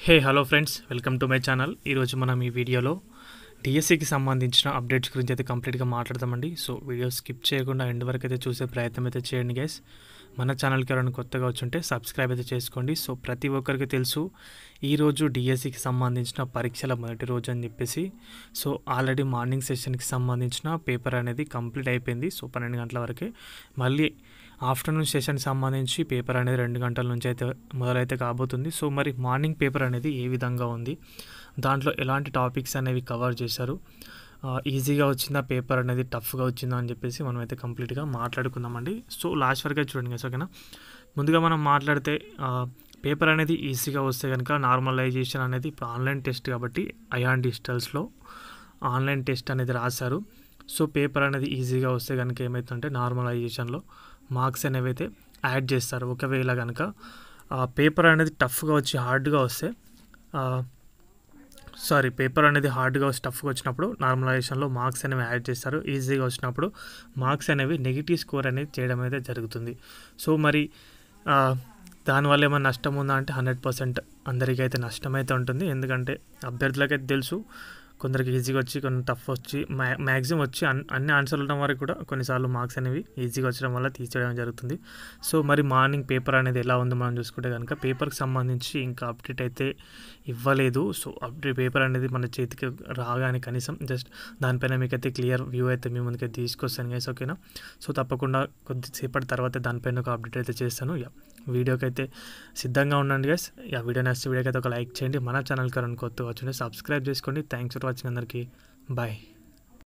Hello friends, welcome to my channel. ఈరోజు మనం ఈ వీడియోలో డిఎస్సికి సంబంధించిన అప్డేట్స్ గురించి అయితే కంప్లీట్గా మాట్లాడతామండి. సో వీడియో స్కిప్ చేయకుండా ఎండ్ వరకు అయితే చూసే ప్రయత్నం అయితే చేయండి గైస్. మన ఛానల్కి ఎవరైనా కొత్తగా వచ్చుంటే సబ్స్క్రైబ్ అయితే చేసుకోండి. సో ప్రతి ఒక్కరికి తెలుసు ఈరోజు డిఎస్సికి సంబంధించిన పరీక్షల మొదటి రోజు అని చెప్పేసి. సో ఆల్రెడీ మార్నింగ్ సెషన్కి సంబంధించిన పేపర్ అనేది కంప్లీట్ అయిపోయింది. సో 12 గంటల వరకే. మళ్ళీ ఆఫ్టర్నూన్ సెషన్కి సంబంధించి పేపర్ అనేది 2 గంటల నుంచి అయితే మొదలైతే కాబోతుంది. సో మరి మార్నింగ్ పేపర్ అనేది ఏ విధంగా ఉంది, దాంట్లో ఎలాంటి టాపిక్స్ అనేవి కవర్ చేశారు, ఈజీగా వచ్చిందా పేపర్ అనేది, టఫ్గా వచ్చిందా అని చెప్పేసి మనం అయితే కంప్లీట్గా మాట్లాడుకుందామండి. సో లాస్ట్ వరకే చూడండి గైస్, ఓకేనా. ముందుగా మనం మాట్లాడితే పేపర్ అనేది ఈజీగా వస్తే కనుక నార్మలైజేషన్ అనేది ఇప్పుడు ఆన్లైన్ టెస్ట్ కాబట్టి అయాన్ డిజిటల్స్లో ఆన్లైన్ టెస్ట్ అనేది రాశారు. సో పేపర్ అనేది ఈజీగా వస్తే కనుక ఏమవుతుందంటే నార్మలైజేషన్లో మార్క్స్ అనేవి అయితే యాడ్ చేస్తారు. ఒకవేళ కనుక పేపర్ అనేది టఫ్గా వచ్చి హార్డ్గా వస్తే పేపర్ అనేది హార్డ్గా వచ్చి టఫ్గా వచ్చినప్పుడు నార్మలైజేషన్లో మార్క్స్ అనేవి యాడ్ చేస్తారు. ఈజీగా వచ్చినప్పుడు మార్క్స్ అనేవి నెగిటివ్ స్కోర్ అనేది చేయడం అయితే జరుగుతుంది. సో మరి దానివల్ల ఏమైనా నష్టం ఉందా అంటే 100% అందరికీ అయితే నష్టమైతే ఉంటుంది. ఎందుకంటే అభ్యర్థులకైతే తెలుసు, కొందరికి ఈజీగా వచ్చి కొన్ని టఫ్ వచ్చి మ్యాక్సిమం వచ్చి అన్ని ఆన్సర్లు ఉండడం వరకు కూడా కొన్నిసార్లు మార్క్స్ అనేవి ఈజీగా వచ్చడం వల్ల తీసేయడం జరుగుతుంది. సో మరి మార్నింగ్ పేపర్ అనేది ఎలా ఉందో మనం చూసుకుంటే కనుక పేపర్కి సంబంధించి ఇంకా అప్డేట్ అయితే ఇవ్వలేదు. సో అప్డేట్ పేపర్ అనేది మన చేతికి రాగానే కనీసం జస్ట్ దానిపైన మీకైతే క్లియర్ వ్యూ అయితే మీ ముందుకైతే తీసుకొస్తాను గైస్, ఓకేనా. సో తప్పకుండా కొద్దిసేపటి తర్వాత దానిపైన ఒక అప్డేట్ అయితే చేస్తాను. వీడియోకి అయితే సిద్ధంగా ఉండండి గైస్. వీడియో నచ్చితే వీడియోకి అయితే ఒక లైక్ చేయండి. మన ఛానల్కి ఎవరైనా కొత్తగా వచ్చింటే సబ్స్క్రైబ్ చేసుకోండి. థ్యాంక్స్ ఫర్ వాచింగ్ అందరికీ. బాయ్.